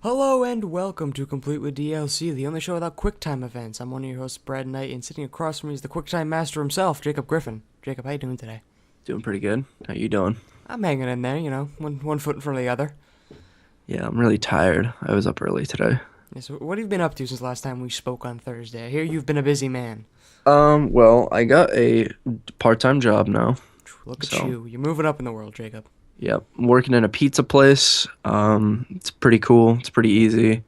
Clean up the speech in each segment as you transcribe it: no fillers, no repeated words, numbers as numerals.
Hello and welcome to Complete with DLC, the only show without QuickTime events. I'm one of your hosts, Brad Knight, and sitting across from me is the QuickTime master himself, Jacob Griffin. Jacob, how you doing today? Doing pretty good. How you doing? I'm hanging in there, one foot in front of the other. Yeah, I'm really tired. I was up early today. Yeah, so what have you been up to since last time we spoke on Thursday? I hear you've been a busy man. Well, I got a part-time job now. Look at So, you. You're moving up in the world, Jacob. yep, I'm working in a pizza place. It's pretty cool. It's pretty easy.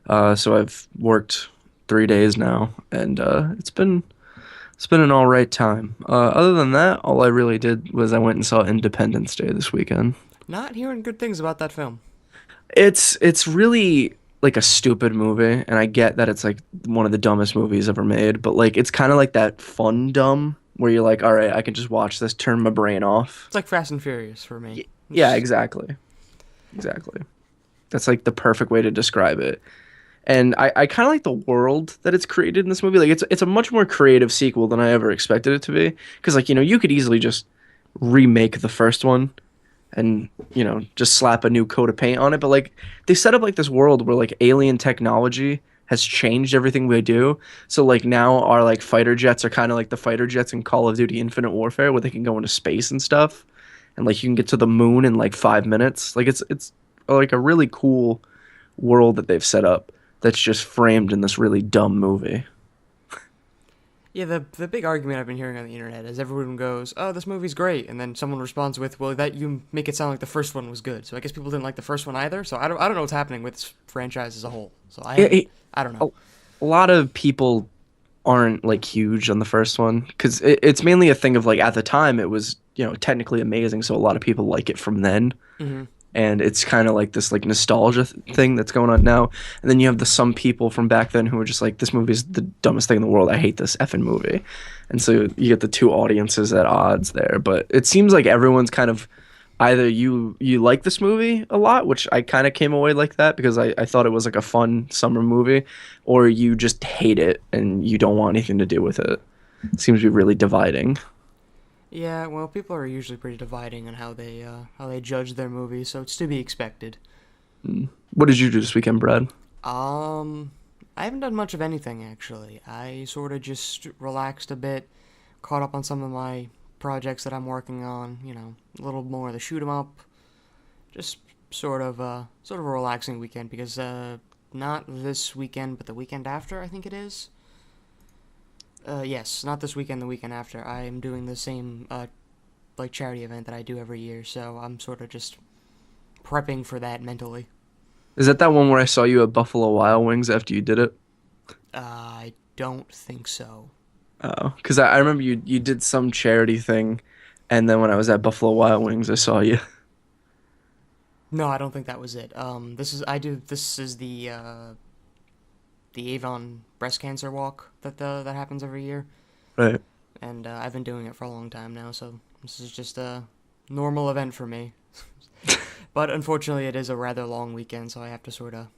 So I've worked 3 days now, and it's been an all right time. Other than that, all I really did was I went and saw Independence Day this weekend. Not hearing good things about that film. It's really like a stupid movie, and I get that it's like one of the dumbest movies ever made, but like it's kind of like that fun dumb where you're like, all right, I can just watch this, turn my brain off. It's like Fast and Furious for me. Yeah, exactly. Exactly. That's like the perfect way to describe it. And I kind of like the world that it's created in this movie. Like it's a much more creative sequel than I ever expected it to be. Because like, you could easily just remake the first one and just slap a new coat of paint on it, but like they set up like this world where like alien technology has changed everything we do. So like now our like fighter jets are kind of like the fighter jets in Call of Duty Infinite Warfare, where they can go into space and stuff, and like you can get to the moon in like 5 minutes. Like it's like a really cool world that they've set up that's just framed in this really dumb movie. Yeah, the big argument I've been hearing on the internet is everyone goes, "Oh, this movie's great," and then someone responds with, "Well, that you make it sound like the first one was good." So I guess people didn't like the first one either. So I don't know what's happening with this franchise as a whole. So Yeah, I don't know. a lot of people aren't like huge on the first one because it's mainly a thing of like at the time it was technically amazing, so a lot of people like it from then, Hmm. and it's kind of like this like nostalgia thing that's going on now. And then you have the some people from back then who are just like, this movie is the dumbest thing in the world, I hate this effing movie. And so you get the two audiences at odds there, but it seems like everyone's kind of either you like this movie a lot, which I kind of came away like that because I thought it was like a fun summer movie, or you just hate it and you don't want anything to do with it. It seems to be really dividing. Yeah, well, people are usually pretty dividing on how they judge their movies, so it's to be expected. What did you do this weekend, Brad? Um, I haven't done much of anything actually. I sort of just relaxed a bit, caught up on some of my projects that I'm working on. A little more of the shoot 'em up. Just sort of a relaxing weekend because not this weekend, but the weekend after, I think it is. Yes, not this weekend, the weekend after. I am doing the same like charity event that I do every year, so I'm sort of just prepping for that mentally. Is that one where I saw you at Buffalo Wild Wings after you did it? I don't think so. Oh, because I remember you did some charity thing, and then when I was at Buffalo Wild Wings, I saw you. No, I don't think that was it. This is the Avon breast cancer walk that happens every year, Right. and I've been doing it for a long time now, so this is just a normal event for me. But unfortunately, it is a rather long weekend, so I have to sort of,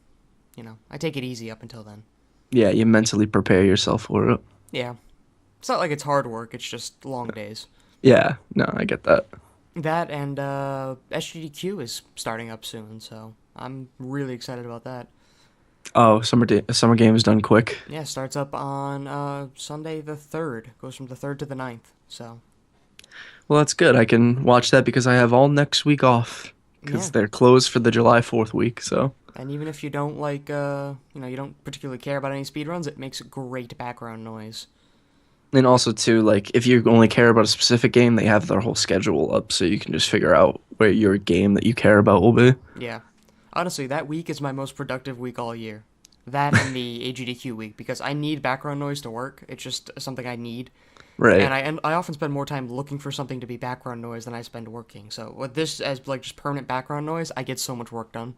I take it easy up until then. Yeah, you mentally prepare yourself for it. Yeah, it's not like it's hard work; it's just long days. Yeah, no, I get that. That and SGDQ is starting up soon, so I'm really excited about that. Oh, summer game is done quick. Yeah, starts up on Sunday the 3rd. Goes from the 3rd to the 9th. So, Well, that's good. I can watch that because I have all next week off yeah. because they're closed for the July 4th week. So, And even if you don't like, you don't particularly care about any speedruns, it makes great background noise. and also too, like if you only care about a specific game, they have their whole schedule up, so you can just figure out where your game that you care about will be. Yeah. Honestly, that week is my most productive week all year. That and the AGDQ week, because I need background noise to work. It's just something I need. Right. And I often spend more time looking for something to be background noise than I spend working. So with this as like just permanent background noise, I get so much work done.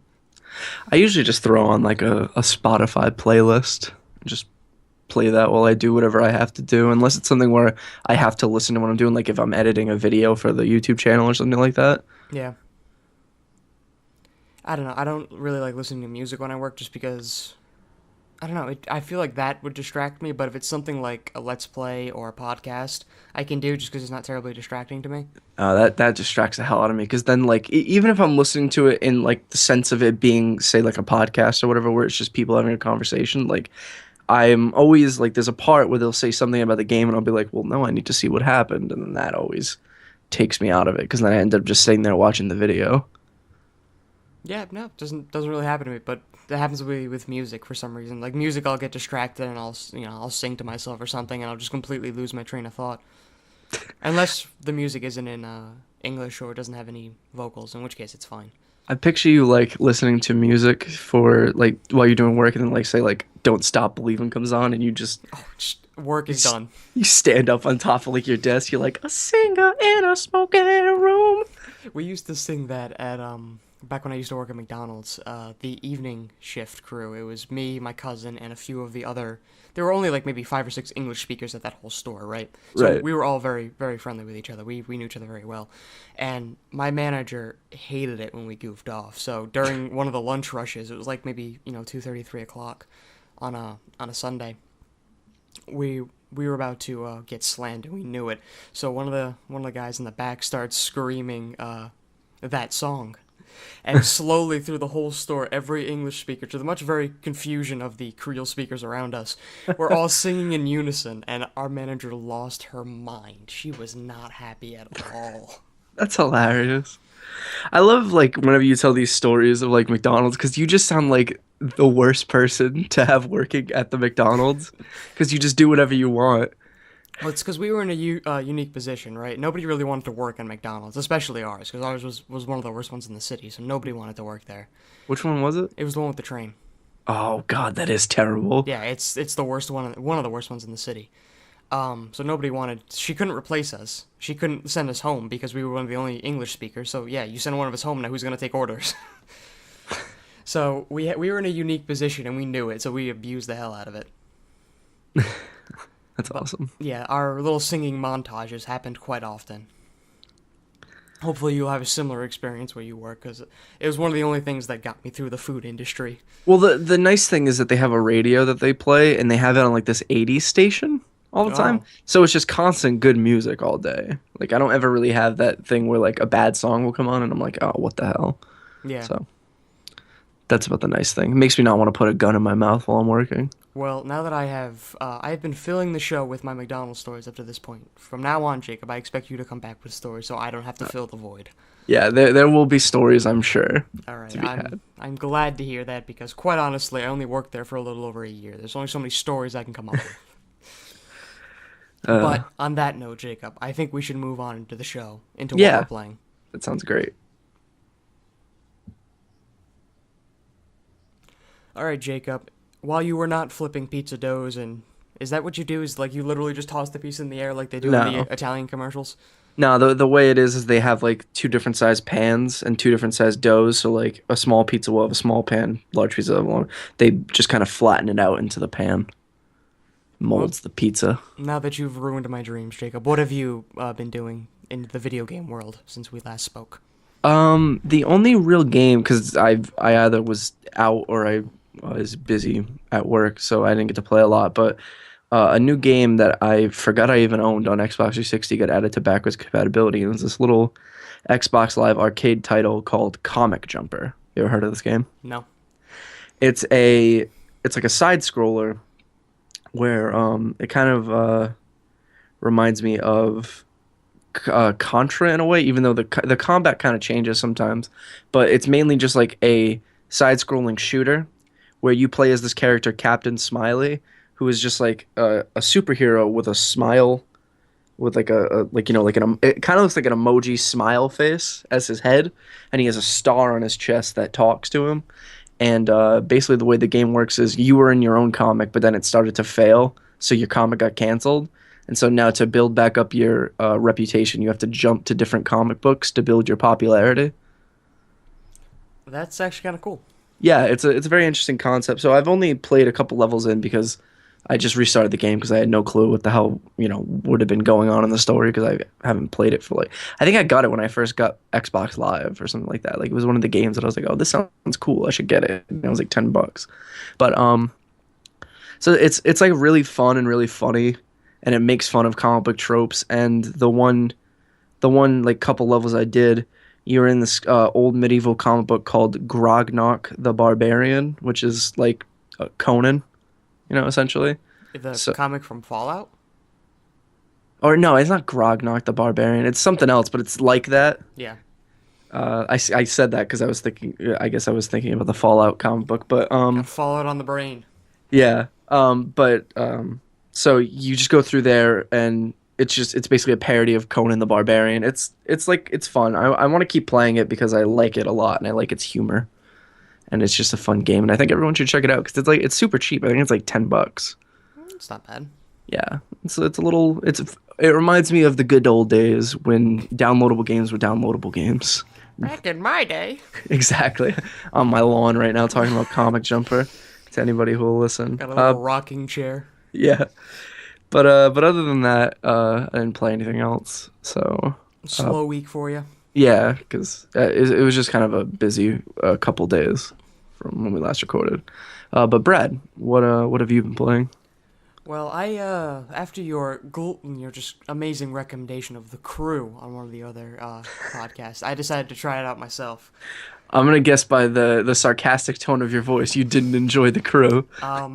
I usually just throw on like a Spotify playlist and just play that while I do whatever I have to do, unless it's something where I have to listen to what I'm doing, like if I'm editing a video for the YouTube channel or something like that. Yeah. I don't know. I don't really like listening to music when I work just because I don't know. I feel like that would distract me, but if it's something like a Let's Play or a podcast, I can do just because it's not terribly distracting to me. That distracts the hell out of me because then like even if I'm listening to it in like the sense of it being say like a podcast or whatever where it's just people having a conversation, like I'm always like there's a part where they'll say something about the game and I'll be like, well, no, I need to see what happened, and then that always takes me out of it because then I end up just sitting there watching the video. Yeah, no, doesn't really happen to me, but that happens with music for some reason. Like music, I'll get distracted and I'll sing to myself or something, and I'll just completely lose my train of thought. Unless the music isn't in English or doesn't have any vocals, in which case it's fine. I picture you like listening to music for like while you're doing work and then like say like "Don't Stop Believing" comes on and you just Oh, work is done. you stand up on top of like your desk. You're like a singer in a smoking room. We used to sing that at back when I used to work at McDonald's, the evening shift crew. It was me, my cousin, and a few of the other. There were only like maybe 5 or 6 English speakers at that whole store, right? So Right. we were all very, very friendly with each other. We knew each other very well, and my manager hated it when we goofed off. So during one of the lunch rushes, it was like maybe 2:30, 3 o'clock on a Sunday. We were about to get slammed, and we knew it. So one of the guys in the back starts screaming that song. And slowly through the whole store, every English speaker, to the much very confusion of the Creole speakers around us, were all singing in unison, and our manager lost her mind. She was not happy at all. That's hilarious. I love like whenever you tell these stories of like McDonald's because you just sound like the worst person to have working at the McDonald's because you just do whatever you want. Well, it's because we were in a unique position, right? Nobody really wanted to work at McDonald's, especially ours, because ours was one of the worst ones in the city, so nobody wanted to work there. Which one was it? It was the one with the train. Oh God, that is terrible. Yeah, it's the worst one of the worst ones in the city. So nobody wanted. She couldn't replace us. She couldn't send us home because we were one of the only English speakers. So yeah, you send one of us home now. Who's gonna take orders? So we were in a unique position and we knew it. So we abused the hell out of it. That's awesome. Yeah, our little singing montages happened quite often. Hopefully you'll have a similar experience where you work, because it was one of the only things that got me through the food industry. Well, the nice thing is that they have a radio that they play, and they have it on like this 80s station all the time. Oh. So it's just constant good music all day. Like I don't ever really have that thing where like a bad song will come on, and I'm like, oh, what the hell? Yeah. So that's about the nice thing. It makes me not want to put a gun in my mouth while I'm working. Well, now that I've been filling the show with my McDonald's stories up to this point. From now on, Jacob, I expect you to come back with stories so I don't have to fill the void. Yeah, there will be stories, I'm sure. All right, To be had. I'm glad to hear that because, quite honestly, I only worked there for a little over a year. There's only so many stories I can come up with. But on that note, Jacob, I think we should move on into the show, into what Yeah. we're playing. That sounds great. All right, Jacob, while you were not flipping pizza doughs, and is that what you do? Is like you literally just toss the piece in the air like they do in No. the Italian commercials? No, the way it is they have like two different size pans and two different size doughs. So like a small pizza will have a small pan, large pizza will have one. They just kind of flatten it out into the pan. Molds the pizza. Now that you've ruined my dreams, Jacob, what have you been doing in the video game world since we last spoke? The only real game because I either was out or I was busy at work, so I didn't get to play a lot. But a new game that I forgot I even owned on Xbox 360 got added to backwards compatibility. And it was this little Xbox Live arcade title called Comic Jumper. You ever heard of this game? No. It's like a side scroller where it kind of reminds me of Contra in a way, even though the combat kind of changes sometimes. But it's mainly just like a side-scrolling shooter where you play as this character, Captain Smiley, who is just like a superhero with a smile, with like it kind of looks like an emoji smile face as his head, and he has a star on his chest that talks to him. And basically the way the game works is you were in your own comic, but then it started to fail, so your comic got canceled. And so now to build back up your reputation, you have to jump to different comic books to build your popularity. That's actually kind of cool. Yeah, it's a very interesting concept. So I've only played a couple levels in because I just restarted the game because I had no clue what the hell, would have been going on in the story because I haven't played it for I think I got it when I first got Xbox Live or something like that. Like it was one of the games that I was like, oh, this sounds cool. I should get it. And it was like $10. But So it's like really fun and really funny, and it makes fun of comic book tropes. And the one like couple levels I did, you're in this old medieval comic book called Grognak the Barbarian, which is like Conan, essentially. The So, comic from Fallout? or no, it's not Grognak the Barbarian. It's something else, but it's like that. Yeah. I said that because I was thinking. I guess I was thinking about the Fallout comic book, but Got Fallout on the brain. yeah. So you just go through there, and it's basically a parody of Conan the Barbarian. It's fun. I want to keep playing it because I like it a lot, and I like its humor, and it's just a fun game, and I think everyone should check it out because it's super cheap. I think it's like $10. It's not bad. Yeah, it's a little. It reminds me of the good old days when downloadable games were downloadable games. Back in my day. Exactly. On my lawn right now talking about Comic Jumper to anybody who will listen. Got a little rocking chair. Yeah. But other than that, I didn't play anything else. So Slow week for you. yeah, because it was just kind of a busy couple days from when we last recorded. But Brad, what have you been playing? Well, I after your just amazing recommendation of The Crew on one of the other podcasts, I decided to try it out myself. I'm gonna guess by the sarcastic tone of your voice, you didn't enjoy The Crew.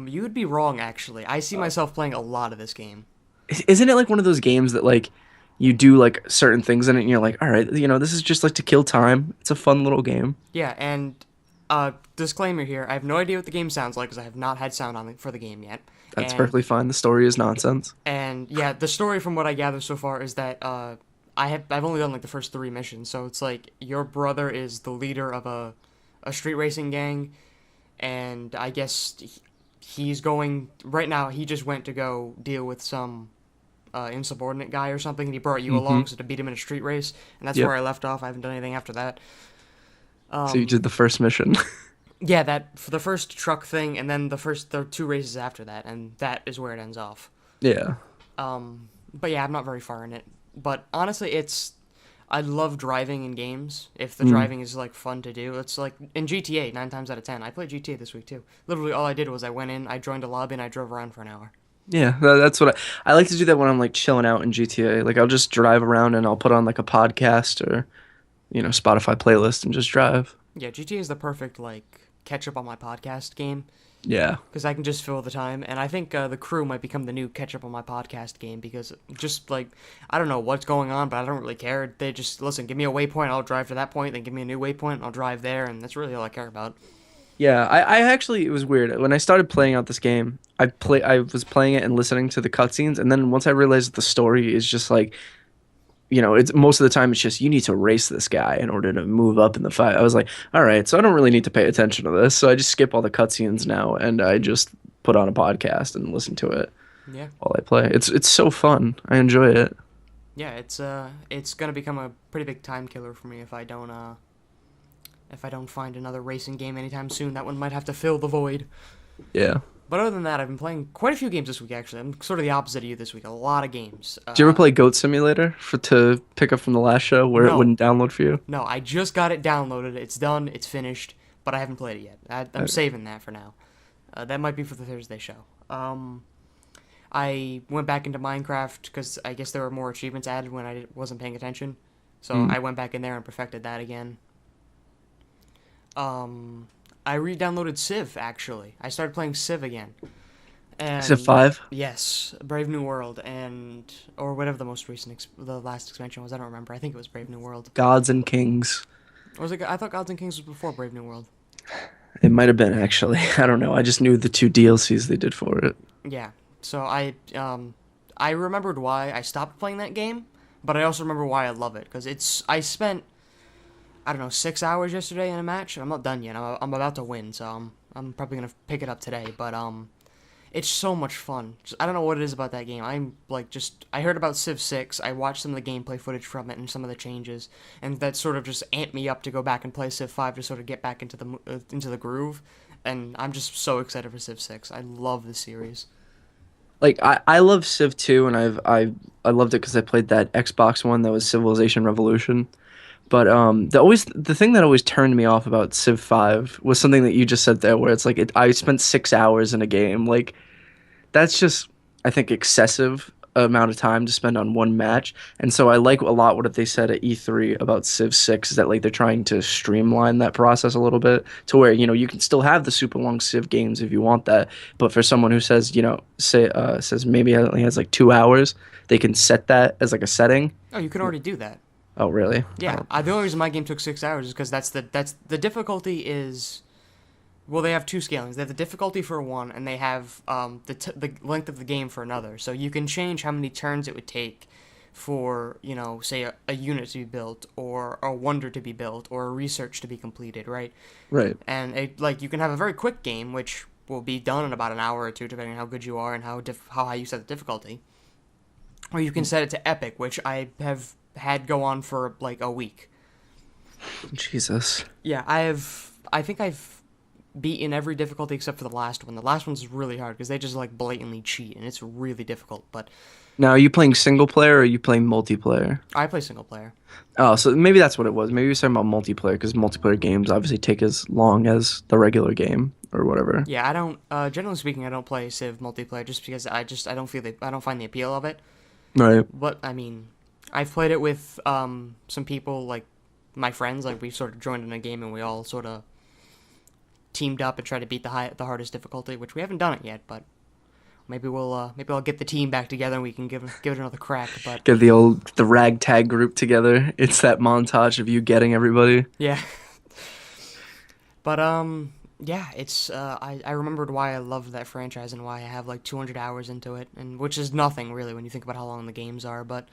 You would be wrong actually. I see myself playing a lot of this game. Isn't it like one of those games that like you do like certain things in it, and you're like, all right, this is just like to kill time. It's a fun little game. Yeah, and disclaimer here: I have no idea what the game sounds like because I have not had sound on it for the game yet. That's And- perfectly fine. The story is nonsense. And yeah, the story from what I gather so far is that I've only done like the first 3 missions, so it's like your brother is the leader of a street racing gang, and I guess he's going right now. He just went to go deal with some insubordinate guy or something, and he brought you along so to beat him in a street race, and that's Yep. where I left off. I haven't done anything after that. So you did the first mission. Yeah, that for the first truck thing, and then the 2 races after that, and that is where it ends off. Yeah. But yeah, I'm not very far in it. But honestly, I love driving in games. If the driving is like fun to do, it's like in GTA 9 times out of 10. I played GTA this week too. Literally, all I did was I went in, I joined a lobby, and I drove around for an hour. Yeah, that's what I like to do that when I'm like chilling out in GTA. Like I'll just drive around and I'll put on like a podcast or Spotify playlist and just drive. Yeah, GTA is the perfect like catch up on my podcast game Yeah. because I can just fill the time, and I think The Crew might become the new catch up on my podcast game because just like I don't know what's going on, but I don't really care. They just listen, give me a waypoint, I'll drive to that point, then give me a new waypoint, and I'll drive there, and that's really all I care about. Yeah, I actually it was weird. When I started playing out this game, I was playing it and listening to the cutscenes, and then once I realized that the story is just like it's most of the time it's just you need to race this guy in order to move up in the fight. I was like, all right, so I don't really need to pay attention to this. So I just skip all the cutscenes now and I just put on a podcast and listen to it Yeah. while I play. It's so fun. I enjoy it. Yeah, it's gonna become a pretty big time killer for me if I don't find another racing game anytime soon. That one might have to fill the void. Yeah. But other than that, I've been playing quite a few games this week. Actually, I'm sort of the opposite of you this week. A lot of games. Did you ever play Goat Simulator to pick up from the last show where it No. wouldn't download for you? No, I just got it downloaded. It's done. It's finished. But I haven't played it yet. I'm saving that for now. That might be for the Thursday show. I went back into Minecraft because I guess there were more achievements added when I wasn't paying attention. So I went back in there and perfected that again. I re-downloaded Civ, actually. I started playing Civ again. And Civ 5? Yes, Brave New World, or whatever the most recent, the last expansion was. I don't remember. I think it was Brave New World. Gods and Kings. Or was it? I thought Gods and Kings was before Brave New World. It might have been, actually. I don't know. I just knew the 2 DLCs they did for it. Yeah. So I remembered why I stopped playing that game, but I also remember why I love it because I spent, I don't know, 6 hours yesterday in a match. I'm not done yet. I'm about to win, so I'm probably gonna pick it up today. But it's so much fun. I don't know what it is about that game. I'm like I heard about Civ 6. I watched some of the gameplay footage from it and some of the changes, and that sort of just amped me up to go back and play Civ 5 to sort of get back into the groove. And I'm just so excited for Civ 6. I love this series. Like I love Civ 2 and I loved it because I played that Xbox one that was Civilization Revolution. But the thing that always turned me off about Civ 5 was something that you just said there, where it's like I spent 6 hours in a game. Like that's just, I think, excessive amount of time to spend on one match. And so I like a lot what they said at E3 about Civ 6 is that like they're trying to streamline that process a little bit to where, you can still have the super long Civ games if you want that. But for someone who says, says maybe it only has like 2 hours, they can set that as like a setting. Oh, you can already do that. Oh, really? Yeah. The only reason my game took 6 hours is because that's the difficulty is. Well, they have two scalings. They have the difficulty for one, and they have the length of the game for another. So you can change how many turns it would take for, say a unit to be built, or a wonder to be built, or a research to be completed, right? Right. And you can have a very quick game, which will be done in about an hour or two, depending on how good you are and how high you set the difficulty. Or you can set it to epic, which I have had go on for like a week. Jesus. Yeah, I think I've beaten every difficulty except for the last one. The last one's really hard because they just like blatantly cheat and it's really difficult. But Now, are you playing single player or are you playing multiplayer? I play single player. Oh, so maybe that's what it was. Maybe you're talking about multiplayer because multiplayer games obviously take as long as the regular game or whatever. Yeah, I don't. Generally speaking, I don't play Civ multiplayer just because I don't find the appeal of it. Right. But I mean, I've played it with some people like my friends. Like we sort of joined in a game and we all sort of teamed up and tried to beat the hardest difficulty, which we haven't done it yet, but maybe I'll get the team back together and we can give it another crack. But Get the ragtag group together. It's that montage of you getting everybody. yeah. But yeah, it's I remembered why I loved that franchise and why I have like 200 hours into it, and which is nothing really when you think about how long the games are, but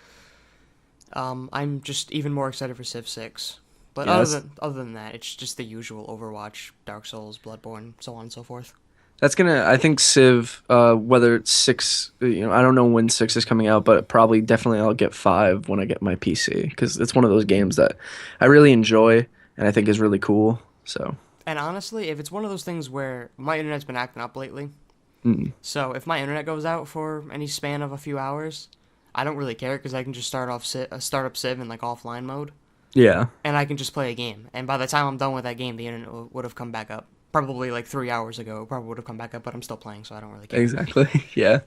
I'm just even more excited for Civ 6. But Yeah, other than that, it's just the usual Overwatch, Dark Souls, Bloodborne, so on and so forth. I think Civ, whether it's 6, I don't know when 6 is coming out, but probably definitely I'll get 5 when I get my PC because it's one of those games that I really enjoy and I think is really cool. So. And honestly, if it's one of those things where my internet's been acting up lately, so if my internet goes out for any span of a few hours, I don't really care because I can just start up Civ in like offline mode. Yeah. And I can just play a game. And by the time I'm done with that game, the internet would have come back up. Probably like 3 hours ago, it probably would have come back up, but I'm still playing, so I don't really care. Exactly. Yeah.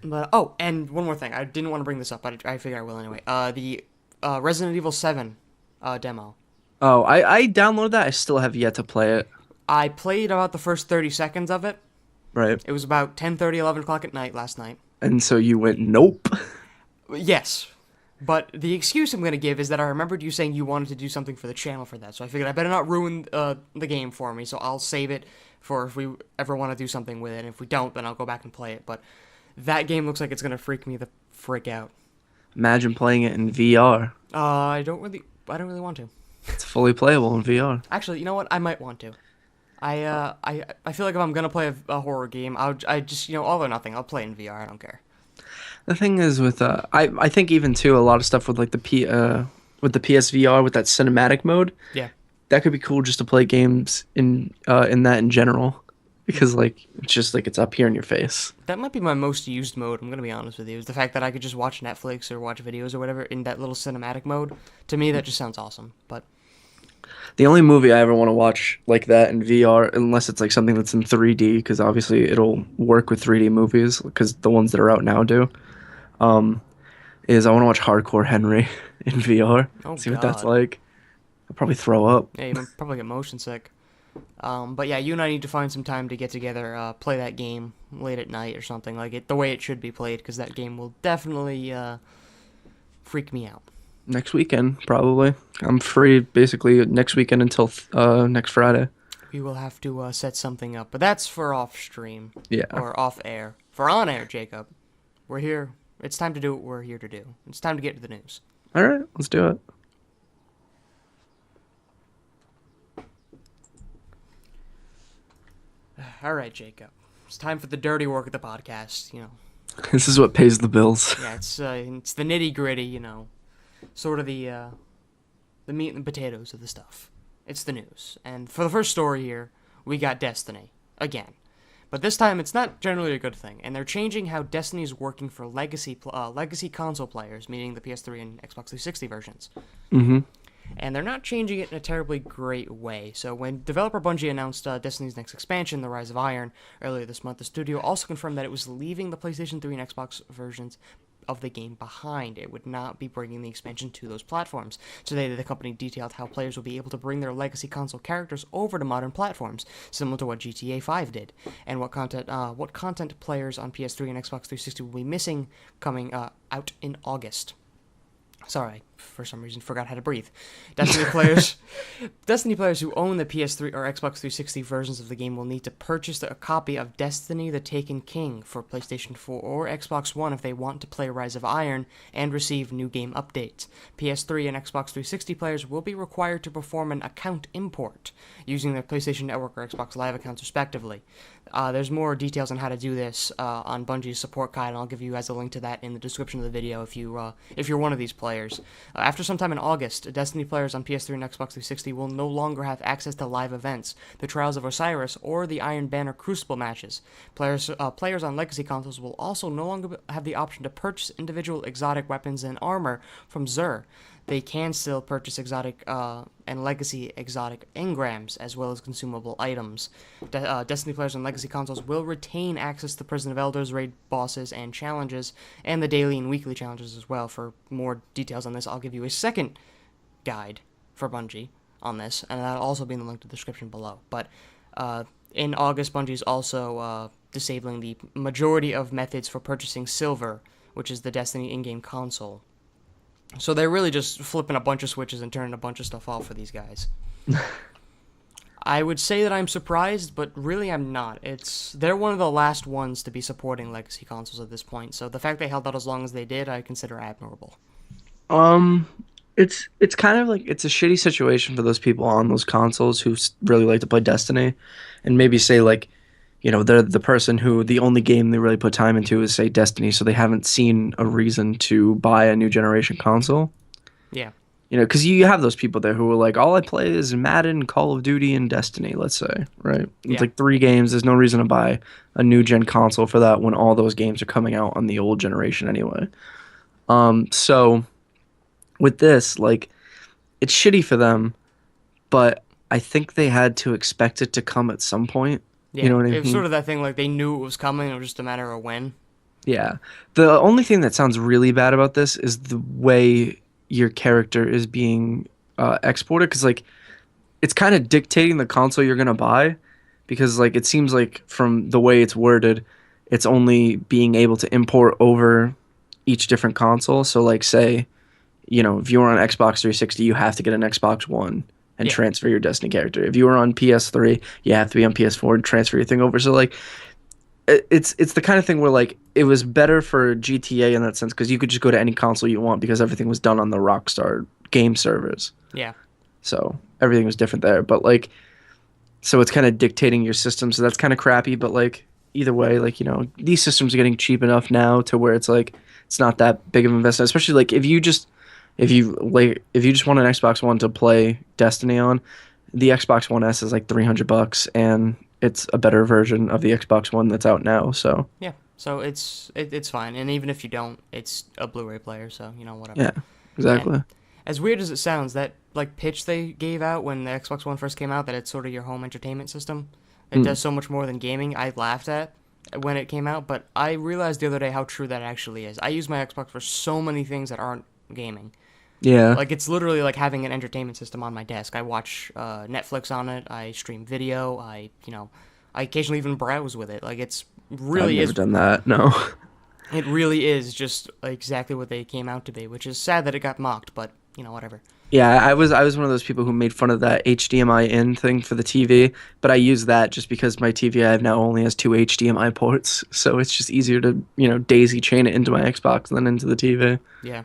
But and one more thing. I didn't want to bring this up, but I figure I will anyway. The Resident Evil 7 demo. Oh, I downloaded that. I still have yet to play it. I played about the first 30 seconds of it. Right. It was about 10:30, 11 o'clock at night last night. And so you went, nope. Yes. But the excuse I'm going to give is that I remembered you saying you wanted to do something for the channel for that, so I figured I better not ruin the game for me, so I'll save it for if we ever want to do something with it, and if we don't, then I'll go back and play it. But that game looks like it's going to freak me the frick out. Imagine playing it in VR. I don't really want to. It's fully playable in VR. Actually, you know what? I might want to. I feel like if I'm going to play a horror game, I just, all or nothing, I'll play in VR, I don't care. The thing is with I think even too a lot of stuff with like the PSVR with that cinematic mode. Yeah. That could be cool just to play games in that in general because like it's just like it's up here in your face. That might be my most used mode, I'm going to be honest with you. Is the fact that I could just watch Netflix or watch videos or whatever in that little cinematic mode. To me that just sounds awesome. But the only movie I ever want to watch like that in VR, unless it's like something that's in 3D, because obviously it'll work with 3D movies, because the ones that are out now do, is I want to watch Hardcore Henry in VR. Oh, see what God. that's like. I'll probably throw up. Yeah, you might probably get motion sick. But yeah, you and I need to find some time to get together, play that game late at night or something, like it the way it should be played, because that game will definitely freak me out. Next weekend, probably. I'm free basically next weekend until next Friday. We will have to set something up, but that's for off stream. Yeah. Or off air. For on air, Jacob, we're here. It's time to do what we're here to do. It's time to get to the news. All right, let's do it. All right, Jacob. It's time for the dirty work of the podcast. This is what pays the bills. Yeah, it's the nitty gritty. Sort of the meat and potatoes of the stuff. It's the news. And for the first story here, we got Destiny again. But this time, it's not generally a good thing, and they're changing how Destiny is working for legacy console players, meaning the PS3 and Xbox 360 versions. Mm-hmm. and they're not changing it in a terribly great way. So when developer Bungie announced Destiny's next expansion, The Rise of Iron, earlier this month, the studio also confirmed that it was leaving the PlayStation 3 and Xbox versions of the game behind. It would not be bringing the expansion to those platforms. Today, the company detailed how players will be able to bring their legacy console characters over to modern platforms, similar to what GTA 5 did, and what content players on PS3 and Xbox 360 will be missing coming out in August. Sorry, for some reason forgot how to breathe. Destiny players who own the PS3 or Xbox 360 versions of the game will need to purchase a copy of Destiny the Taken King for PlayStation 4 or Xbox One if they want to play Rise of Iron and receive new game updates. PS3 and Xbox 360 players will be required to perform an account import using their PlayStation Network or Xbox Live accounts respectively. There's more details on how to do this on Bungie's support guide, and I'll give you guys a link to that in the description of the video if you're one of these players. After sometime in August, Destiny players on PS3 and Xbox 360 will no longer have access to live events, the Trials of Osiris, or the Iron Banner Crucible matches. Players on legacy consoles will also no longer have the option to purchase individual exotic weapons and armor from Xur. They can still purchase exotic and legacy exotic engrams, as well as consumable items. Destiny players on legacy consoles will retain access to Prison of Elders, raid bosses, and challenges, and the daily and weekly challenges as well. For more details on this, I'll give you a second guide for Bungie on this, and that'll also be in the link to the description below. But in August, Bungie is also disabling the majority of methods for purchasing silver, which is the Destiny in-game console. So they're really just flipping a bunch of switches and turning a bunch of stuff off for these guys. I would say that I'm surprised, but really I'm not. They're one of the last ones to be supporting legacy consoles at this point, so the fact they held out as long as they did, I consider admirable. It's kind of like it's a shitty situation for those people on those consoles who really like to play Destiny, and maybe say like, they're the person who the only game they really put time into is, say, Destiny, so they haven't seen a reason to buy a new generation console. Yeah. Because you have those people there who are like, all I play is Madden, Call of Duty, and Destiny, let's say, right? Yeah. It's like 3 games. There's no reason to buy a new gen console for that when all those games are coming out on the old generation anyway. So with this, like, it's shitty for them, but I think they had to expect it to come at some point. Yeah, you know what I mean? It was sort of that thing, like, they knew it was coming, it was just a matter of when. Yeah. The only thing that sounds really bad about this is the way your character is being exported, because, like, it's kind of dictating the console you're going to buy, because, like, it seems like from the way it's worded, it's only being able to import over each different console. So, like, say, if you're on Xbox 360, you have to get an Xbox One and transfer your Destiny character. If you were on PS3, you have to be on PS4 and transfer your thing over. So, like, it's the kind of thing where, like, it was better for GTA in that sense because you could just go to any console you want because everything was done on the Rockstar game servers. Yeah. So everything was different there. But, like, so it's kind of dictating your system. So that's kind of crappy. But, like, either way, like, these systems are getting cheap enough now to where it's, like, it's not that big of an investment. Especially, like, if you just want an Xbox One to play Destiny on, the Xbox One S is like $300, and it's a better version of the Xbox One that's out now. So yeah, so it's fine, and even if you don't, it's a Blu-ray player, so whatever. Yeah, exactly. And as weird as it sounds, that like pitch they gave out when the Xbox One first came out, that it's sort of your home entertainment system. It does so much more than gaming. I laughed at when it came out, but I realized the other day how true that actually is. I use my Xbox for so many things that aren't gaming. Yeah. Like, it's literally like having an entertainment system on my desk. I watch Netflix on it. I stream video. I occasionally even browse with it. Like, it's really I've never done that, no. It really is just exactly what they came out to be, which is sad that it got mocked, but, whatever. Yeah, I was one of those people who made fun of that HDMI in thing for the TV, but I use that just because my TV I have now only has 2 HDMI ports, so it's just easier to, daisy chain it into my Xbox than into the TV. Yeah.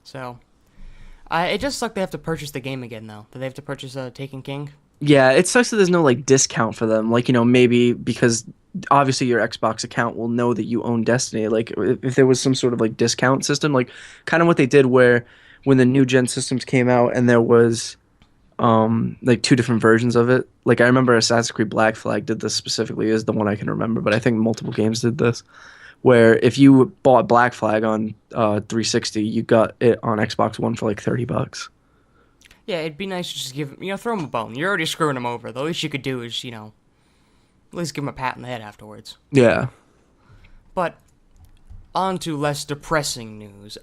So, it just sucks they have to purchase the game again, though. That they have to purchase Taken King. Yeah, it sucks that there's no, like, discount for them. Like, maybe because obviously your Xbox account will know that you own Destiny. Like, if there was some sort of, like, discount system, like, kind of what they did where when the new gen systems came out and there was, like, 2 different versions of it. Like, I remember Assassin's Creed Black Flag did this specifically, is the one I can remember, but I think multiple games did this. Where if you bought Black Flag on 360, you got it on Xbox One for like $30. Yeah, it'd be nice to just throw him a bone. You're already screwing him over. The least you could do is, at least give him a pat on the head afterwards. Yeah. But on to less depressing news.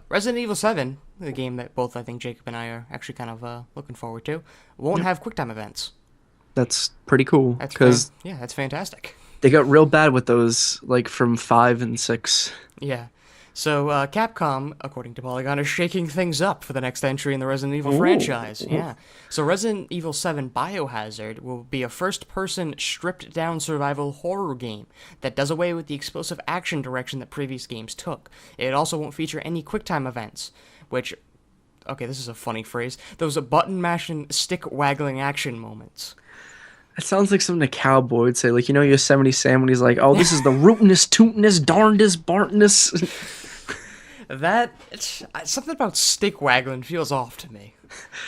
Resident Evil 7, the game that both I think Jacob and I are actually kind of looking forward to, won't have QuickTime events. That's pretty cool. That's fantastic. They got real bad with those, like, from 5 and 6. Yeah. So, Capcom, according to Polygon, is shaking things up for the next entry in the Resident Evil franchise. Yeah. So, Resident Evil 7 Biohazard will be a first-person, stripped-down survival horror game that does away with the explosive action direction that previous games took. It also won't feature any QuickTime events, which... Okay, this is a funny phrase. Those button-mashing, stick-waggling action moments. It sounds like something a cowboy would say. Like, Yosemite Sam when he's like, oh, this is the rootinest, tootinest, darndest, bartnest. Something about stick waggling feels off to me.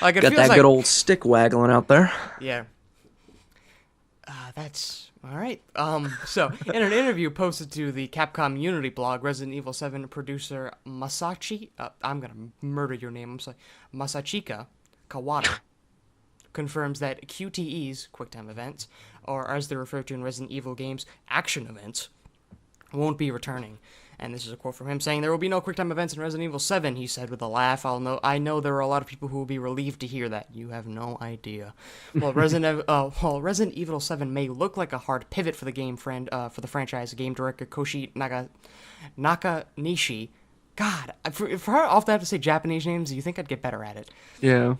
Like it Got feels that like, good old stick waggling out there. Yeah. That's all right. So in an interview posted to the Capcom Unity blog, Resident Evil 7 producer Masachi, I'm gonna murder your name. I'm sorry, Masachika Kawada, confirms that QTEs, QuickTime events, or as they're referred to in Resident Evil games, action events, won't be returning. And this is a quote from him saying, "There will be no QuickTime events in Resident Evil 7, he said with a laugh. I know there are a lot of people who will be relieved to hear that. You have no idea." While Resident Evil 7 may look like a hard pivot for the franchise, game director Koshi Nakanishi, God, if I often have to say Japanese names, you think I'd get better at it. Yeah.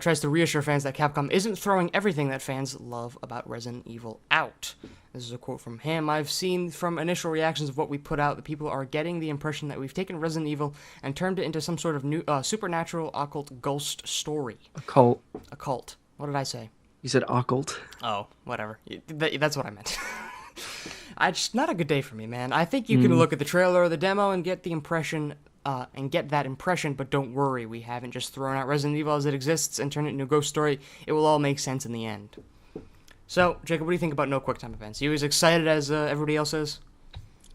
Tries to reassure fans that Capcom isn't throwing everything that fans love about Resident Evil out. This is a quote from him. "I've seen from initial reactions of what we put out that people are getting the impression that we've taken Resident Evil and turned it into some sort of new supernatural occult ghost story." Occult. What did I say? You said occult. Oh, whatever. That's what I meant. Not a good day for me, man. I think you can look at the trailer or the demo and get the impression... that impression, but don't worry, we haven't just thrown out Resident Evil as it exists and turned it into a ghost story. It will all make sense in the end. So, Jacob, what do you think about no QuickTime events? You as excited as everybody else is?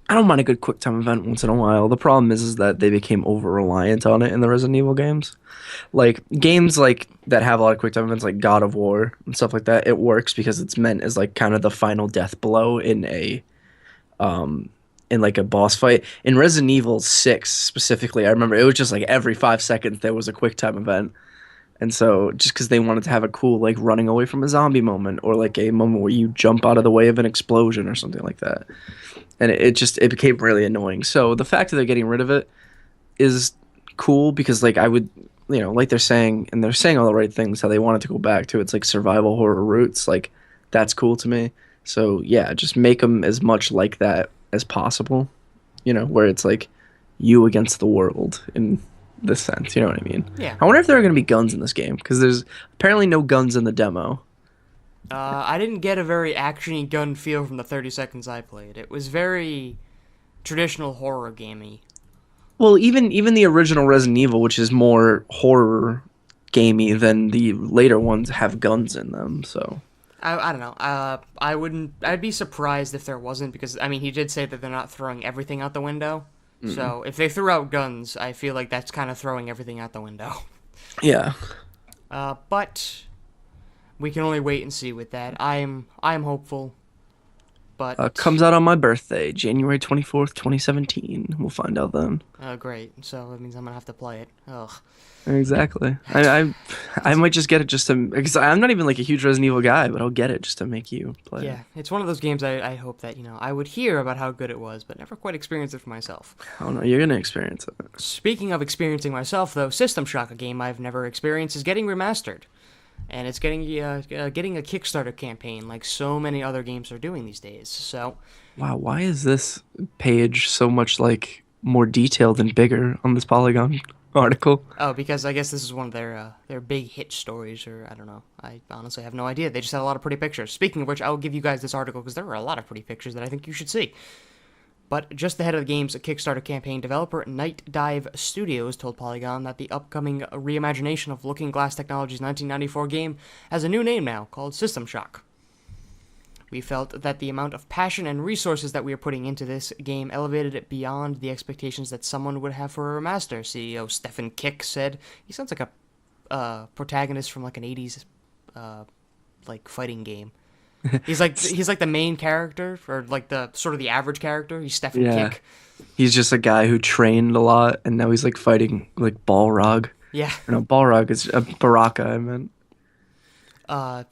I don't mind a good QuickTime event once in a while. The problem is that they became over-reliant on it in the Resident Evil games. Like, games like that have a lot of QuickTime events, like God of War and stuff like that, it works because it's meant as, like, kind of the final death blow in a boss fight. In Resident Evil 6 specifically, I remember it was just like every 5 seconds there was a QuickTime event. And so just because they wanted to have a cool like running away from a zombie moment, or like a moment where you jump out of the way of an explosion or something like that. And it became really annoying. So the fact that they're getting rid of it is cool, because like I would, like they're saying, and they're saying all the right things, how they wanted to go back to its like survival horror roots. Like that's cool to me. So yeah, just make them as much like that as possible, where it's like you against the world in this sense, you know what I mean? Yeah. I wonder if there are going to be guns in this game, because there's apparently no guns in the demo. I didn't get a very action-y gun feel from the 30 seconds I played. It was very traditional horror gamey. Well, even the original Resident Evil, which is more horror gamey than the later ones, have guns in them, so... I don't know. I'd be surprised if there wasn't, because, I mean, he did say that they're not throwing everything out the window. Mm-hmm. So, if they threw out guns, I feel like that's kind of throwing everything out the window. Yeah. But we can only wait and see with that. I'm hopeful, but... comes out on my birthday, January 24th, 2017. We'll find out then. Great. So, that means I'm going to have to play it. Ugh. Exactly. I might just get it just to, because I'm not even like a huge Resident Evil guy, but I'll get it just to make you play. Yeah, it's one of those games I hope that I would hear about how good it was, but never quite experience it for myself. Oh no, you're gonna experience it. Speaking of experiencing myself, though, System Shock, a game I've never experienced, is getting remastered, and it's getting a Kickstarter campaign like so many other games are doing these days. So, wow, why is this page so much like more detailed and bigger on this Polygon article? Oh, because I guess this is one of their big hit stories, or I don't know. I honestly have no idea. They just had a lot of pretty pictures. Speaking of which, I'll give you guys this article because there are a lot of pretty pictures that I think you should see. But just ahead of the game's Kickstarter campaign, developer Night Dive Studios told Polygon that the upcoming reimagination of Looking Glass Technology's 1994 game has a new name now, called System Shock. We felt that the amount of passion and resources that we are putting into this game elevated it beyond the expectations that someone would have for a remaster, CEO Stefan Kick said. He sounds like protagonist from like an 80s like fighting game. He's like the main character, or like the sort of the average character. He's Stephen Yeah. Kick. He's just a guy who trained a lot, and now he's like fighting like Balrog. Yeah. No, Balrog is Baraka. I meant.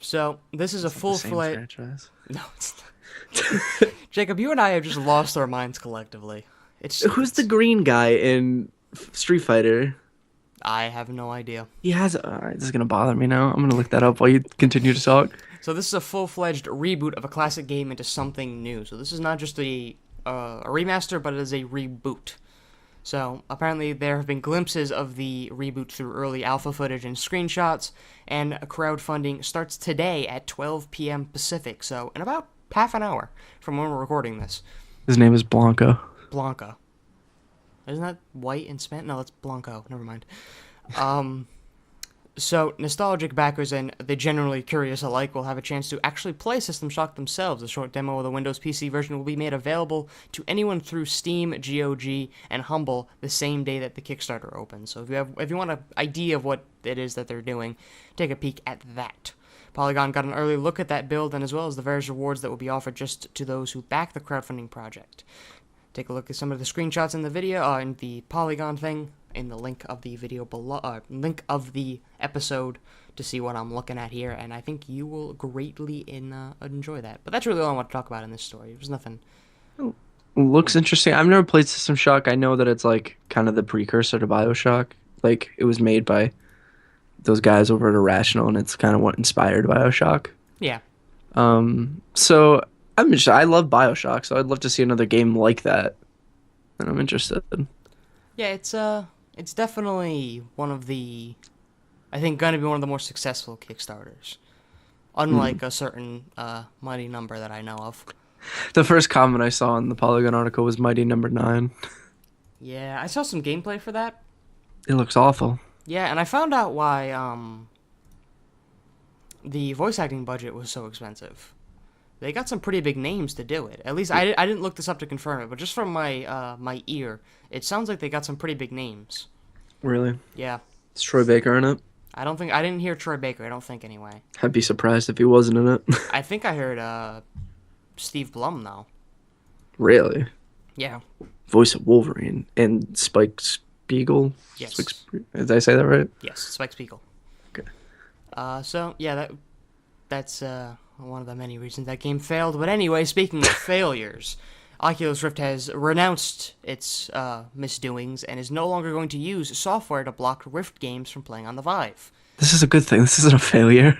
So this is a Same full-fledged. franchise. No, it's not. Jacob, you and I have just lost our minds collectively. Who's the green guy in Street Fighter? I have no idea. He has. This is gonna bother me now. I'm gonna look that up while you continue to talk. So this is a full-fledged reboot of a classic game into something new. So this is not just a remaster, but it is a reboot. So apparently there have been glimpses of the reboot through early alpha footage and screenshots, and crowdfunding starts today at 12 p.m. Pacific. So in about half an hour from when we're recording this. His name is Blanca. Blanca. Isn't that white in Spanish? No, that's Blanco. Never mind. So, nostalgic backers and the generally curious alike will have a chance to actually play System Shock themselves. A short demo of the Windows PC version will be made available to anyone through Steam, GOG, and Humble the same day that the Kickstarter opens. So if you want an idea of what it is that they're doing, take a peek at that. Polygon got an early look at that build, and as well as the various rewards that will be offered just to those who back the crowdfunding project. Take a look at some of the screenshots in the video, in the Polygon thing, in the link of the video below, link of the episode to see what I'm looking at here, and I think you will greatly enjoy that. But that's really all I want to talk about in this story. There's nothing. Looks interesting. I've never played System Shock. I know that it's like kind of the precursor to BioShock. Like it was made by those guys over at Irrational, and it's kind of what inspired BioShock. Yeah. So I love BioShock, so I'd love to see another game like that, and I'm interested. Yeah, it's definitely one of the, I think, going to be one of the more successful Kickstarters. Unlike a certain Mighty Number that I know of. The first comment I saw in the Polygon article was Mighty Number 9. Yeah, I saw some gameplay for that. It looks awful. Yeah, and I found out why the voice acting budget was so expensive. They got some pretty big names to do it. At least I didn't look this up to confirm it, but just from my my ear, it sounds like they got some pretty big names. Really? Yeah. Is Troy Baker in it? I didn't hear Troy Baker. I don't think anyway. I'd be surprised if he wasn't in it. I think I heard Steve Blum though. Really? Yeah. Voice of Wolverine and Spike Spiegel. Yes. Did I say that right? Yes, Spike Spiegel. Okay. So yeah, that's one of the many reasons that game failed. But anyway, speaking of failures, Oculus Rift has renounced its misdoings and is no longer going to use software to block Rift games from playing on the Vive. This is a good thing. This isn't a failure.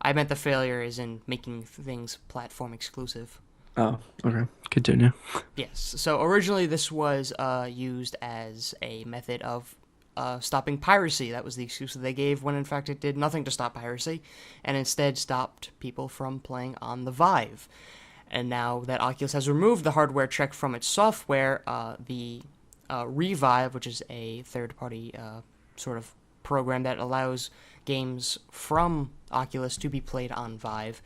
I meant the failure is in making things platform exclusive. Oh, okay. Continue. Yes. So originally this was used as a method of stopping piracy. That was the excuse that they gave when in fact it did nothing to stop piracy and instead stopped people from playing on the Vive. And now that Oculus has removed the hardware check from its software, the Revive, which is a third-party sort of program that allows games from Oculus to be played on Vive,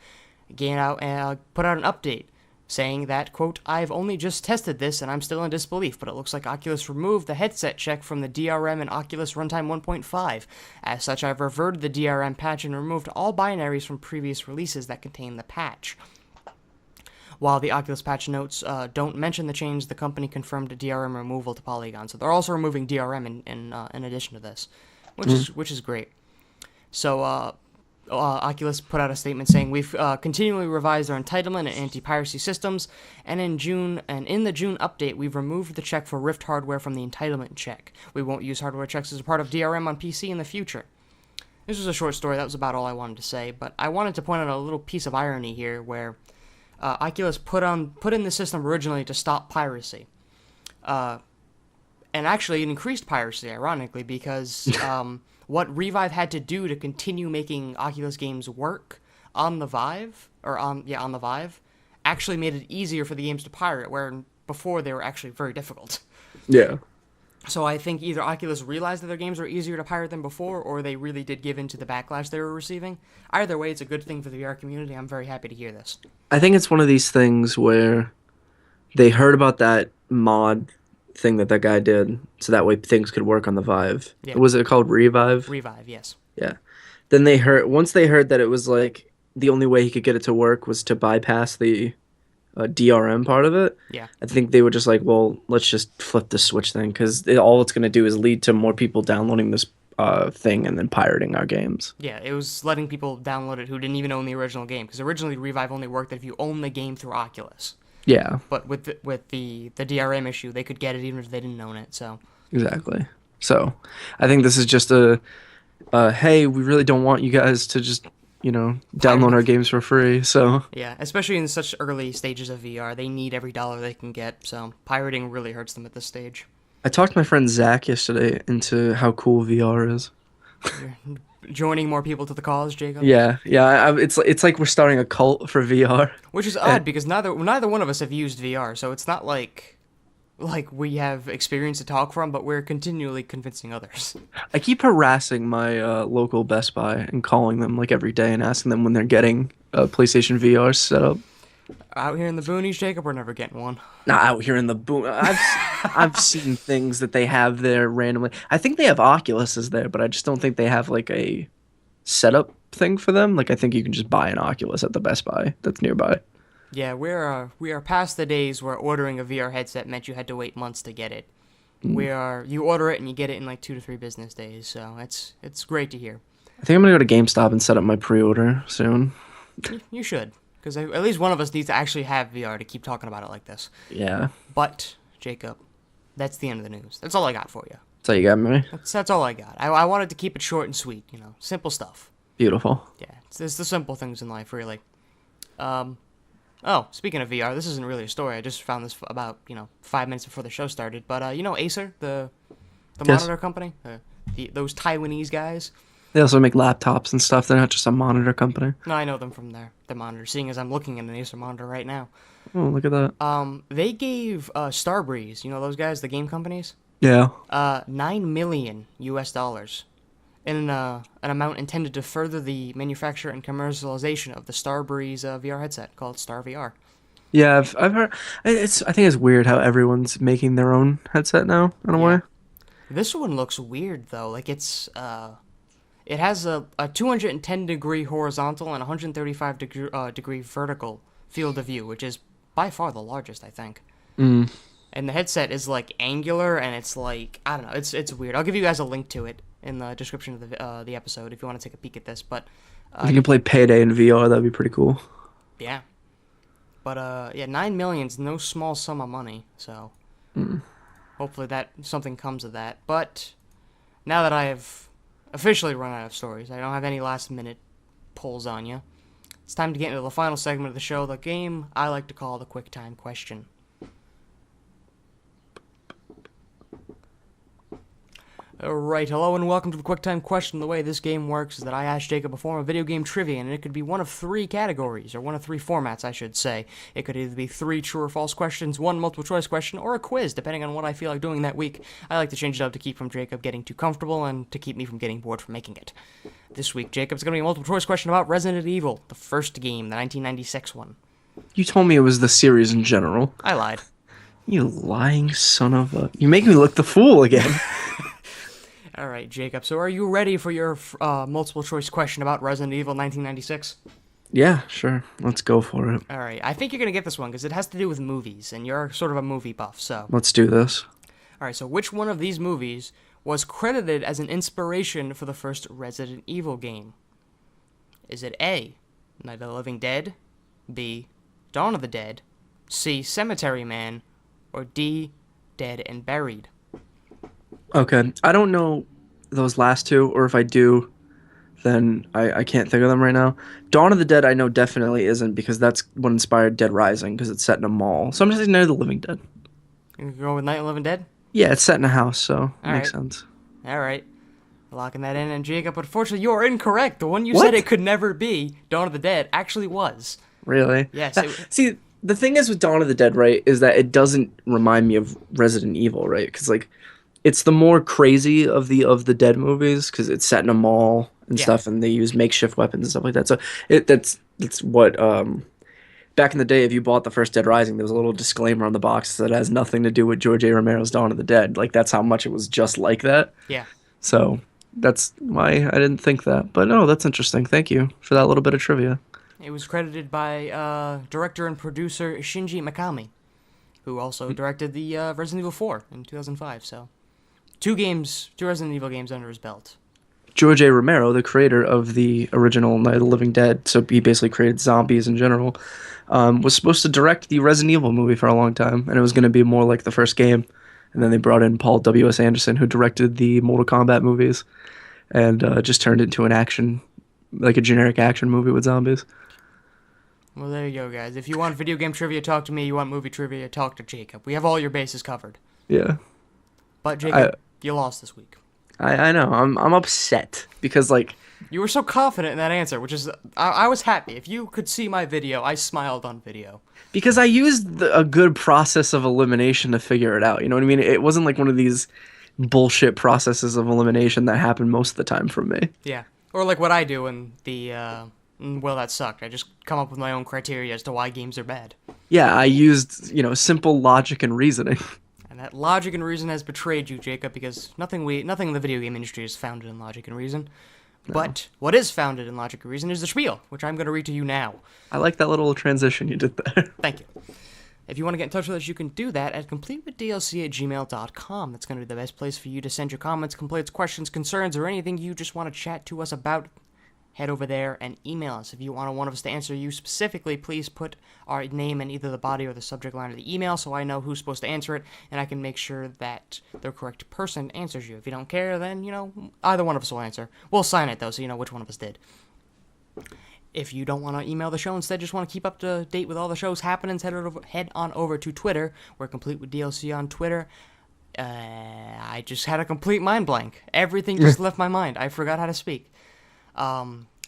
put out an update saying that, quote, "I've only just tested this and I'm still in disbelief, but it looks like Oculus removed the headset check from the DRM in Oculus Runtime 1.5. As such, I've reverted the DRM patch and removed all binaries from previous releases that contain the patch." While the Oculus patch notes don't mention the change, the company confirmed DRM removal to Polygon. So they're also removing DRM in addition to this, which is great. So Oculus put out a statement saying, "We've continually revised our entitlement and anti-piracy systems, and in the June update, we've removed the check for Rift hardware from the entitlement check. We won't use hardware checks as a part of DRM on PC in the future." This was a short story. That was about all I wanted to say, but I wanted to point out a little piece of irony here where Oculus put in the system originally to stop piracy. And actually it increased piracy, ironically, because what Revive had to do to continue making Oculus games work on the Vive, on the Vive, actually made it easier for the games to pirate, where before they were actually very difficult. Yeah. So I think either Oculus realized that their games were easier to pirate than before, or they really did give in to the backlash they were receiving. Either way, it's a good thing for the VR community. I'm very happy to hear this. I think it's one of these things where they heard about that mod thing that guy did, so that way things could work on the Vive. Yeah. Was it called Revive? Revive, yes. Yeah. Then they heard once they heard that it was like the only way he could get it to work was to bypass the DRM part of it. Yeah. I think they were just like, well, let's just flip the switch thing because all it's going to do is lead to more people downloading this thing and then pirating our games. Yeah, it was letting people download it who didn't even own the original game, because originally Revive only worked if you own the game through Oculus. Yeah, But with the DRM issue, they could get it even if they didn't own it. So exactly. So I think this is just a hey, we really don't want you guys to just download our games for free. So yeah, especially in such early stages of VR, they need every dollar they can get. So pirating really hurts them at this stage. I talked to my friend Zach yesterday into how cool VR is. You're joining more people to the cause, Jacob. Yeah, yeah. It's like we're starting a cult for VR. Which is odd because neither one of us have used VR, so it's not like we have experience to talk from, but we're continually convincing others. I keep harassing my local Best Buy and calling them like every day and asking them when they're getting a PlayStation VR set up. Out here in the boonies, Jacob, we're never getting one. Nah, out here in the boom, I've seen things that they have there randomly. I think they have Oculuses there, but I just don't think they have like a setup thing for them. Like I think you can just buy an Oculus at the Best Buy that's nearby. Yeah, we are past the days where ordering a VR headset meant you had to wait months to get it. You order it and you get it in like 2 to 3 business days. So it's great to hear. I think I'm gonna go to GameStop and set up my pre-order soon. You should, because at least one of us needs to actually have VR to keep talking about it like this. Yeah. But Jacob, that's the end of the news. That's all I got for you. So you got me? That's all I got. I wanted to keep it short and sweet. Simple stuff. Beautiful. Yeah, it's the simple things in life, really. Oh, speaking of VR, this isn't really a story. I just found this about 5 minutes before the show started. But Acer, the Yes. monitor company, those Taiwanese guys. They also make laptops and stuff. They're not just a monitor company. No, I know them from their monitor. Seeing as I'm looking at an Acer monitor right now. Oh, look at that. They gave Starbreeze, those guys, the game companies, Yeah. $9 million US in an amount intended to further the manufacture and commercialization of the Starbreeze VR headset called Star VR. Yeah, I've heard. I think it's weird how everyone's making their own headset now in a way. This one looks weird though. Like it has a 210 degree horizontal and 135 degree vertical field of view, which is by far the largest, I think. Mm. And the headset is like angular, and it's like, I don't know, it's weird. I'll give you guys a link to it in the description of the episode if you want to take a peek at this. But If you can play Payday in VR, that'd be pretty cool. yeah, but yeah, 9 million's no small sum of money. So hopefully that something comes of that. But now that I have officially run out of stories, I don't have any last minute pulls on you. It's time to get into the final segment of the show, the game I like to call the Quick Time Question. Alright, hello and welcome to the Quick Time Question. The way this game works is that I ask Jacob a form of video game trivia, and it could be one of 3 categories, or one of 3 formats, I should say. It could either be 3 true or false questions, 1 multiple choice question, or a quiz, depending on what I feel like doing that week. I like to change it up to keep from Jacob getting too comfortable, and to keep me from getting bored from making it. This week, Jacob's going to be a multiple choice question about Resident Evil, the first game, the 1996 one. You told me it was the series in general. I lied. You lying son of a... You make me look the fool again. Alright, Jacob, so are you ready for your multiple choice question about Resident Evil 1996? Yeah, sure. Let's go for it. Alright, I think you're going to get this one because it has to do with movies, and you're sort of a movie buff, so... Let's do this. Alright, so which one of these movies was credited as an inspiration for the first Resident Evil game? Is it A, Night of the Living Dead, B, Dawn of the Dead, C, Cemetery Man, or D, Dead and Buried? Okay. I don't know those last 2, or if I do, then I can't think of them right now. Dawn of the Dead I know definitely isn't, because that's what inspired Dead Rising, because it's set in a mall. So I'm just saying Night of the Living Dead. You gonna go with Night of the Living Dead? Yeah, it's set in a house, so it makes sense. Alright. Locking that in, and Jacob, unfortunately, you're incorrect. The one you What? said it could never be, Dawn of the Dead, actually was. Really? Yes. See, the thing is with Dawn of the Dead, right, is that it doesn't remind me of Resident Evil, right? Because, like, it's the more crazy of the Dead movies, because it's set in a mall and stuff, and they use makeshift weapons and stuff like that. So that's what back in the day, if you bought the first Dead Rising, there was a little disclaimer on the box that has nothing to do with George A. Romero's Dawn of the Dead. Like, that's how much it was just like that. Yeah. So That's why I didn't think that. But no, that's interesting. Thank you for that little bit of trivia. It was credited by director and producer Shinji Mikami, who also directed the Resident Evil 4 in 2005. So, two Resident Evil games under his belt. George A. Romero, the creator of the original Night of the Living Dead, so he basically created zombies in general, was supposed to direct the Resident Evil movie for a long time, and it was going to be more like the first game. And then they brought in Paul W.S. Anderson, who directed the Mortal Kombat movies, and just turned it into an action, like a generic action movie with zombies. Well, there you go, guys. If you want video game trivia, talk to me. You want movie trivia, talk to Jacob. We have all your bases covered. Yeah. But, Jacob, you lost this week. I know. I'm upset because, like... You were so confident in that answer, which is... I was happy. If you could see my video, I smiled on video. Because I used a good process of elimination to figure it out. You know what I mean? It wasn't like one of these bullshit processes of elimination that happen most of the time for me. Yeah. Or like what I do in the... well, that sucked. I just come up with my own criteria as to why games are bad. Yeah, I used, simple logic and reasoning. And that logic and reason has betrayed you, Jacob, because nothing in the video game industry is founded in logic and reason. No. But what is founded in logic and reason is the spiel, which I'm going to read to you now. I like that little transition you did there. Thank you. If you want to get in touch with us, you can do that at completewithdlc@gmail.com. That's going to be the best place for you to send your comments, complaints, questions, concerns, or anything you just want to chat to us about. Head over there and email us. If you want one of us to answer you specifically, please put our name in either the body or the subject line of the email so I know who's supposed to answer it, and I can make sure that the correct person answers you. If you don't care, then, either one of us will answer. We'll sign it, though, so you know which one of us did. If you don't want to email the show, instead just want to keep up to date with all the show's happenings, head on over to Twitter. We're Complete with DLC on Twitter. I just had a complete mind blank. Everything just left my mind. I forgot how to speak.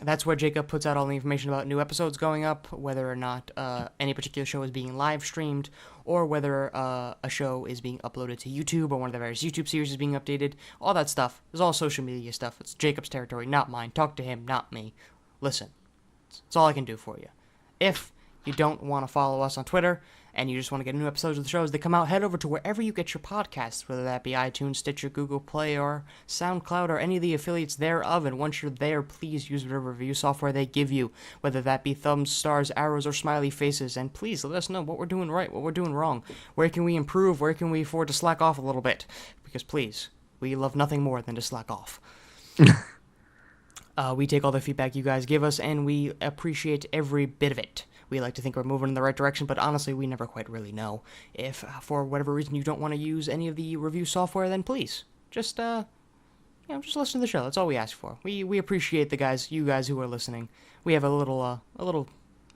That's where Jacob puts out all the information about new episodes going up, whether or not any particular show is being live streamed, or whether a show is being uploaded to YouTube, or one of the various YouTube series is being updated. All that stuff is all social media stuff. It's Jacob's territory, not mine. Talk to him, not me. Listen, that's all I can do for you. If you don't want to follow us on Twitter, and you just want to get new episodes of the shows that come out, head over to wherever you get your podcasts, whether that be iTunes, Stitcher, Google Play, or SoundCloud, or any of the affiliates thereof, and once you're there, please use whatever review software they give you, whether that be thumbs, stars, arrows, or smiley faces, and please let us know what we're doing right, what we're doing wrong, where can we improve, where can we afford to slack off a little bit, because please, we love nothing more than to slack off. We take all the feedback you guys give us, and we appreciate every bit of it. We like to think we're moving in the right direction, but honestly, we never quite really know. If, for whatever reason, you don't want to use any of the review software, then please, just just listen to the show. That's all we ask for. We appreciate you guys who are listening. We have a little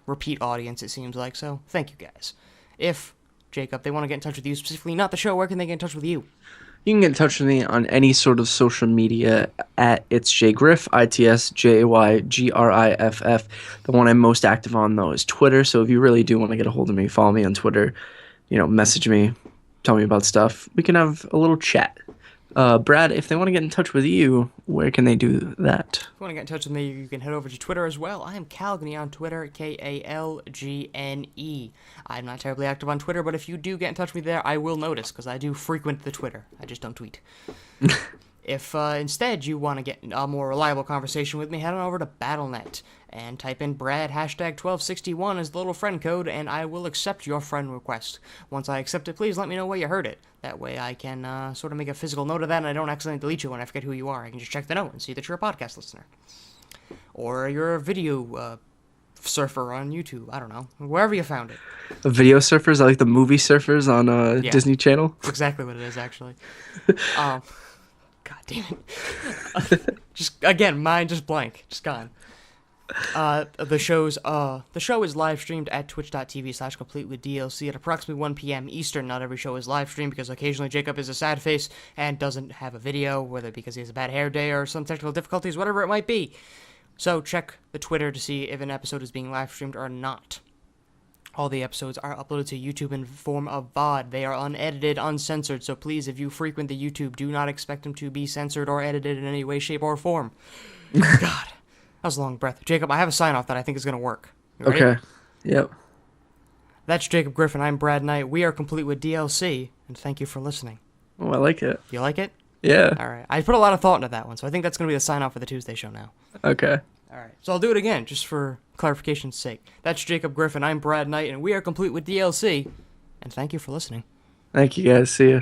repeat audience, it seems like, so thank you guys. If, Jacob, they want to get in touch with you specifically, not the show, where can they get in touch with you? You can get in touch with me on any sort of social media at itsjaygriff, ITSJAYGRIFF. The one I'm most active on, though, is Twitter. So if you really do want to get a hold of me, follow me on Twitter. Message me, tell me about stuff. We can have a little chat. Brad, if they want to get in touch with you, where can they do that? If you want to get in touch with me, you can head over to Twitter as well. I am Calgny on Twitter, Kalgne. I'm not terribly active on Twitter, but if you do get in touch with me there, I will notice, because I do frequent the Twitter. I just don't tweet. If instead you want to get a more reliable conversation with me, head on over to Battle.net and type in Brad #1261 as the little friend code, and I will accept your friend request. Once I accept it, please let me know where you heard it. That way I can sort of make a physical note of that, and I don't accidentally delete you when I forget who you are. I can just check the note and see that you're a podcast listener. Or you're a video surfer on YouTube. I don't know. Wherever you found it. Video surfers? I like the movie surfers on Disney Channel. That's exactly what it is, actually. God damn it. Just, again, mine just blank. Just gone. The show is live streamed at twitch.tv/completewithdlc at approximately 1 p.m. Eastern. Not every show is live streamed because occasionally Jacob is a sad face and doesn't have a video, whether because he has a bad hair day or some technical difficulties, whatever it might be. So check the Twitter to see if an episode is being live streamed or not. All the episodes are uploaded to YouTube in form of VOD. They are unedited, uncensored, so please, if you frequent the YouTube, do not expect them to be censored or edited in any way, shape, or form. God, that was a long breath. Jacob, I have a sign-off that I think is going to work. Okay. Yep. That's Jacob Griffin. I'm Brad Knight. We are Complete with DLC, and thank you for listening. Oh, I like it. You like it? Yeah. All right. I put a lot of thought into that one, so I think that's going to be the sign off for the Tuesday show now. Okay. All right. So I'll do it again, just for clarification's sake. That's Jacob Griffin. I'm Brad Knight, and we are complete with DLC. And thank you for listening. Thank you guys. See ya.